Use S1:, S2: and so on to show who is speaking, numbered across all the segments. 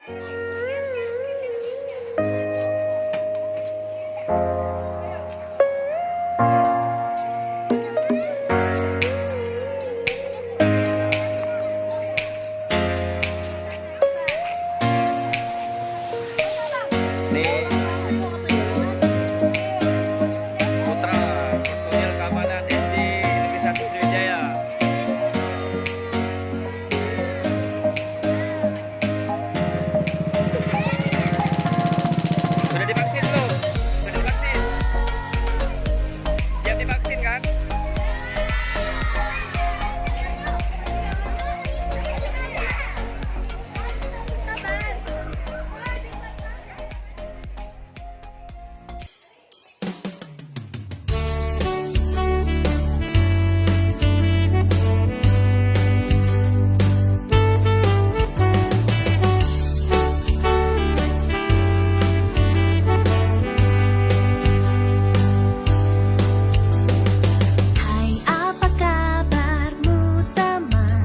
S1: Putra personil keamanan SD Negeri Sriwijaya. Sudah divaksin belum? Sudah divaksin? Siap divaksin kan?
S2: Hai, apa kabarmu teman?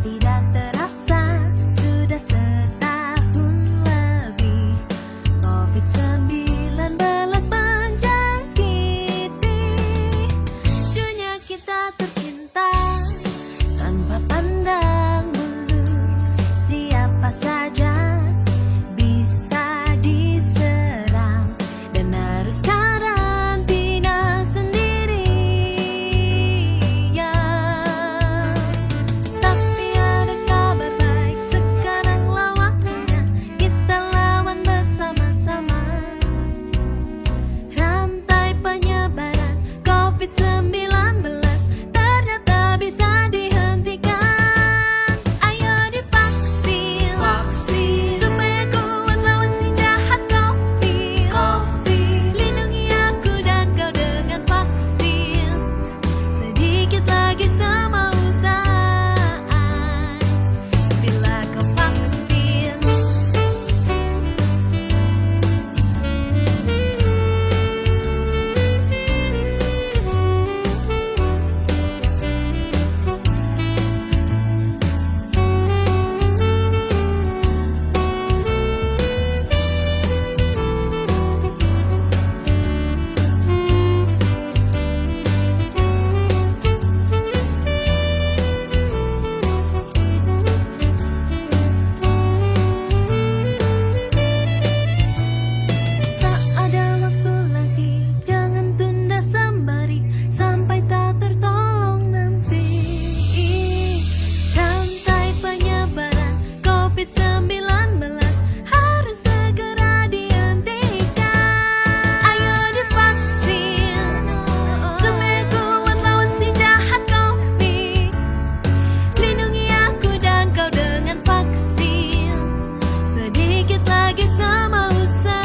S2: Tidak terasa sudah setahun lebih COVID-19 menjangkiti dunia kita tercinta. Tanpa pandang bulu, siapa saja bisa diserang dan harus karantina sendirian. Tapi ada kabar baik, sekaranglah waktunya kita lawan bersama-sama rantai penyebaran COVID-19, ternyata bisa dihentikan. Ayo divaksin, supaya kuat lawan si jahat COVID. Lindungi aku dan kau dengan vaksin. Sedikit lagi semua usai bila kau vaksin. Tak ada waktu lagi, jangan tunda sembari sampai tak tertolong nanti. Rantai penyebaran COVID-19 harus segera dihentikan. Ayo divaksin, supaya kuat lawan si jahat COVID. Lindungi aku dan kau dengan vaksin. Sedikit lagi semua usai.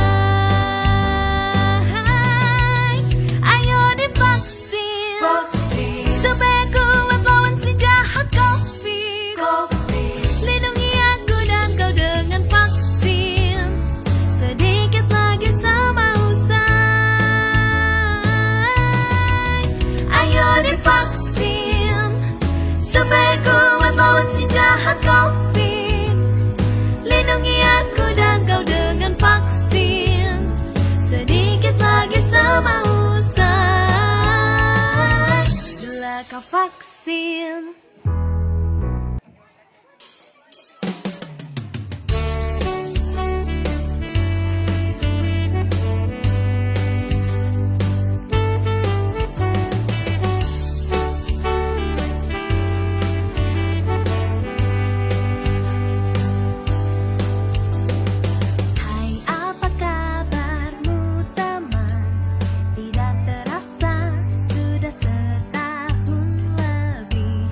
S2: Ayo divaksin, supaya kuat lawan si jahat COVID. Lindungi aku dan kau dengan vaksin. Sedikit lagi semua usai. Ayo divaksin, supaya kuat lawan si jahat COVID. Lindungi aku dan kau dengan vaksin. Sedikit lagi semua usai bila kau vaksin. Hai, apa kabarmu teman? Tidak terasa sudah setahun lebih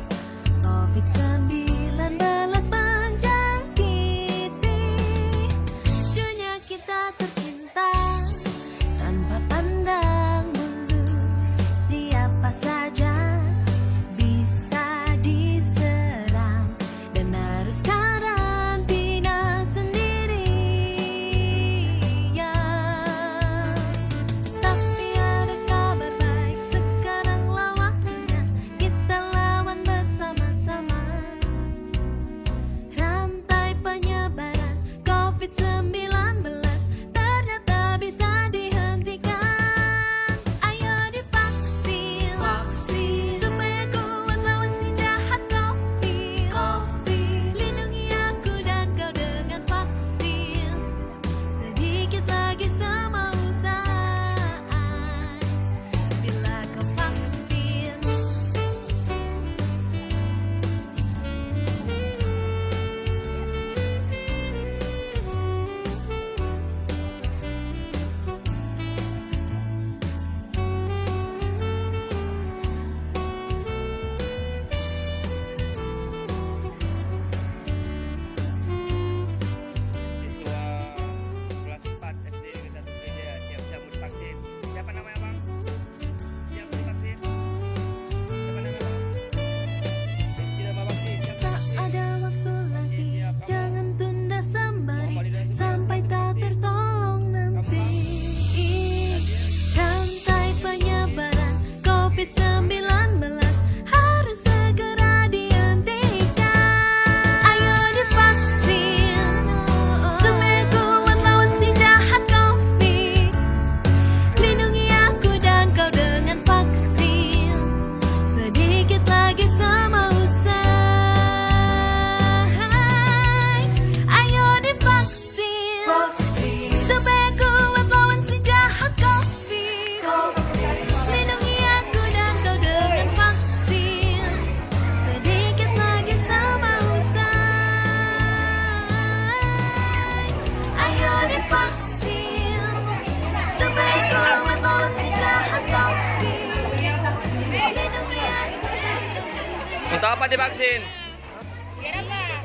S2: Covid-19 ternyata bisa dihentikan. Ayo divaksin, supaya kuat lawan si jahat Covid. Lindungi aku dan kau dengan vaksin. Sedikit lagi semua usai bila kau vaksin.
S1: Siswa kelas 4 SD Negeri 1 Sriwijaya siap-siap mau divaksin. Siapa namanya bang? Siap mau divaksin? Siapa namanya bang? Tidak mau vaksin. Siap
S2: Tak
S1: vaksin.
S2: ada waktu lagi,
S1: Siap, kamu.
S2: jangan tunda sembari
S1: Kamu di dalam
S2: sampai
S1: siap,
S2: tak
S1: vaksin.
S2: tertolong nanti.
S1: Kamu,
S2: Rantai penyebaran Covid-19 harus segera dihentikan. Ayo divaksin, supaya kuat lawan si jahat Covid. Lindungi aku dan kau dengan vaksin. Sedikit lagi semua usai. Ayo divaksin, supaya kuat lawan si jahat Covid. Lindungi aku dan kau dengan vaksin. Sedikit lagi semua usai. Ayo divaksin, supaya kuat lawan si jahat Covid. Lindungi aku dan kau dengan
S1: Untuk apa divaksin?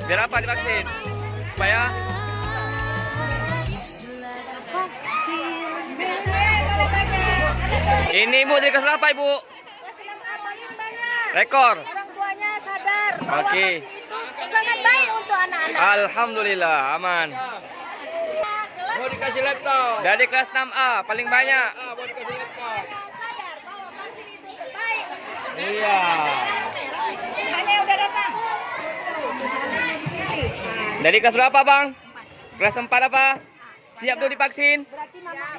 S1: Biar apa divaksin? Supaya
S2: vaksin.
S1: ini ibu dari kelas berapa ibu?
S3: Banyak.
S1: Rekor.
S3: Orang tuanya sadar bahwa
S1: Oke.
S3: vaksin itu sangat baik untuk anak-anak.
S1: Alhamdulillah aman.
S3: Kelas
S4: Mau dikasih laptop.
S1: Dari kelas 6A paling banyak.
S4: Mau dikasih laptop.
S3: sadar bahwa vaksin itu baik.
S1: Iya.
S3: Hanya udah datang.
S1: Dari kelas berapa bang? Kelas 4 apa? Siap tuh divaksin?
S3: Berarti mamanya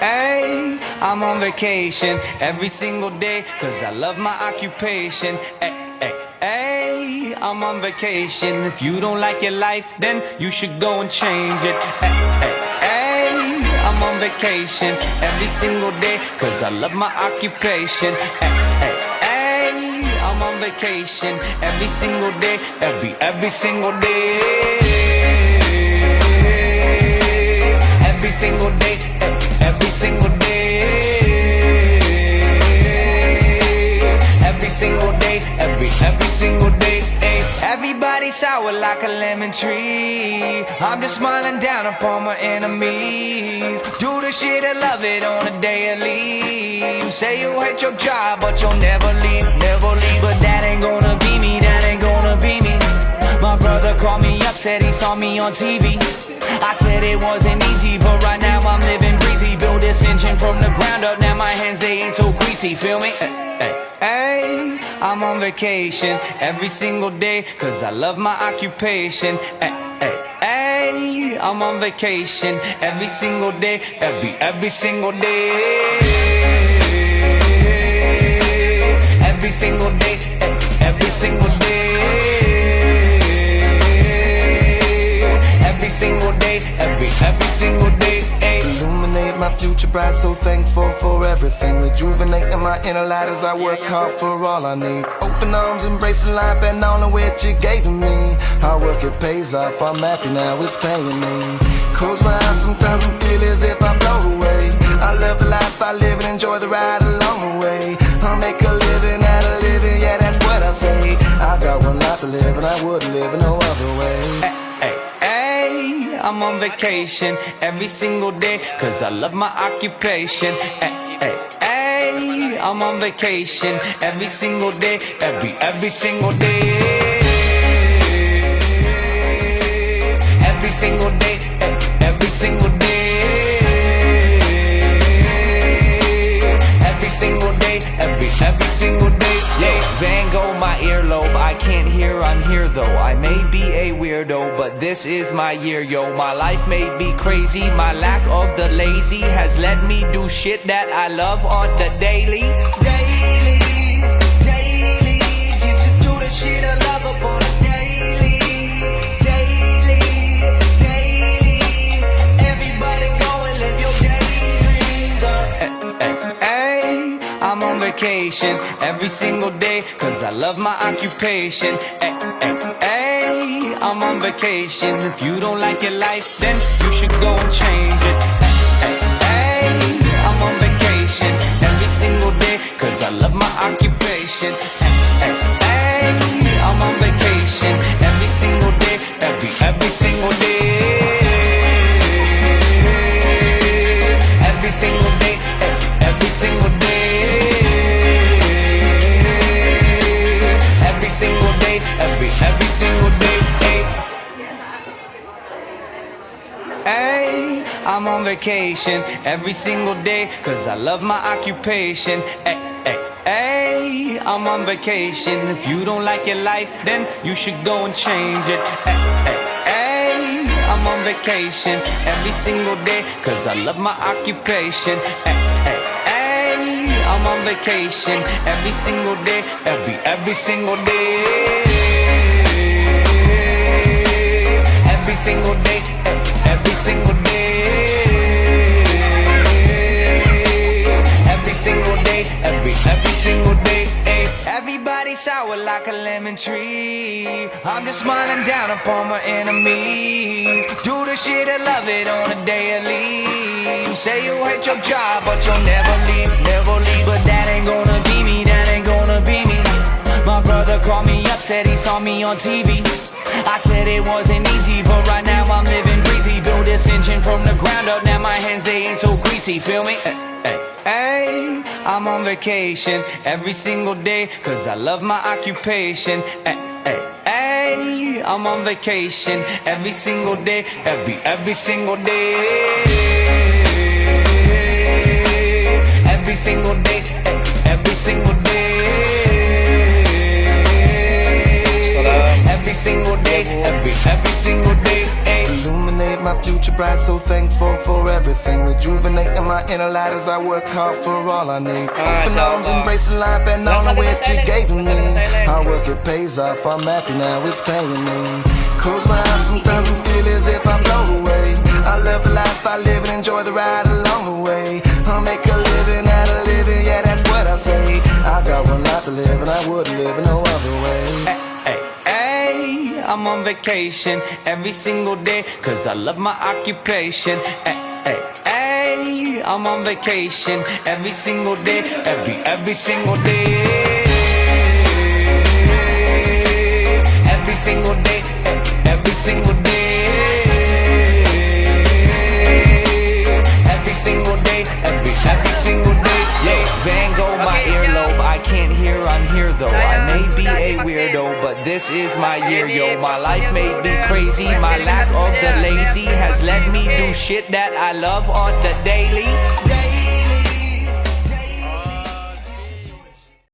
S5: Hey, I'm on vacation every single day, cause I love my occupation. Hey, hey, hey, I'm on vacation. If you don't like your life, then you should go and change it. Hey, hey, hey, I'm on vacation every single day, cause I love my occupation. Hey, hey, hey, I'm on vacation every single day, every single day. Every single day, every single day, every single day, every single day. Everybody sour like a lemon tree. I'm just smiling down upon my enemies. Do the shit and love it on a daily. Say you hate your job, but you'll never leave, never leave. But that ain't gonna be me, that ain't gonna be me. My brother called me up, said he saw me on TV. I said it wasn't easy, but right now I'm living breezy. Build this engine from the ground up, now my hands they ain't too greasy, feel me? Hey, I'm on vacation every single day, cause I love my occupation. Hey, hey, I'm on vacation every single day, every single day. Every single day, every single day. Every single day, every single day.
S6: Illuminate my future bright, so thankful for everything. Rejuvenating my inner light as I work hard for all I need. Open arms, embracing life and all of which you gave to me. Hard work, it pays off, I'm happy now, it's paying me. Close my eyes, sometimes I feel as if I blow away. I love the life I live and enjoy the ride along the way. I'll make a living out of living, yeah, that's what I say. I got one life to live and I wouldn't live in no other way.
S5: I'm on vacation every single day, cause I love my occupation. Hey, I'm on vacation every single day, every single day. Every single day, every single day. Every single day, every single day. Yeah, Van Gogh, my earlobe, I can't hear, I'm here though. I may be a weirdo, but this is my year, yo. My life may be crazy, my lack of the lazy has let me do shit that I love on the daily. Daily, daily, get to do the shit I love upon a daily. Daily, daily, everybody go and live your daydreams. Hey, I'm on vacation every single day, cause I love my occupation. Hey, I'm on vacation. If you don't like your life, then you should go and change it. Hey, I'm on vacation every single day, cause I love my occupation. Hey, I'm on vacation every single day, every single day. Every single day, every single day. Every single day, every single day. Hey, I'm on vacation every single day, cause I love my occupation. Hey, I'm on vacation. If you don't like your life, then you should go and change it. Hey, I'm on vacation every single day, cause I love my occupation. Hey, I'm on vacation every single day, every single day. Every single day, every single day. Every single day, every single day. Everybody sour like a lemon tree. I'm just smiling down upon my enemies. Do the shit I love it on a daily. Say you hate your job, but you'll never leave, never leave. But that ain't gonna be me, that ain't gonna be me. My brother called me up, said he saw me on TV. I said it wasn't easy, but right now I'm living breezy. Build this engine from the ground up, now my hands they ain't so greasy, feel me? Hey, I'm on vacation every single day, cause I love my occupation. Hey, I'm on vacation every single day, every single day. Every single day, every single day. Every single day, every single day.
S6: Illuminate my future bright, so thankful for everything. Rejuvenating my inner light as I work hard for all I need. Open arms, embracing life and all of which you gave to me. Hard work, it pays off, I'm happy now, it's paying me. Close my eyes sometimes and feel as if I'm blown away. I love the life I live and enjoy the ride along the way. I'll make a living out of living, yeah, that's what I say. I got one life to live and I wouldn't live in no other way.
S5: I'm on vacation every single day, cause I love my occupation. Hey, I'm on vacation every single day, every single day. Every single day, every single day. Every single day, every single day. Yeah, Van Gogh, my earlobe, I can't hear, I'm here though. I may be a weirdo, but this is my year, yo. My life may be crazy, my lack of the lazy has let me do shit that I love on the daily.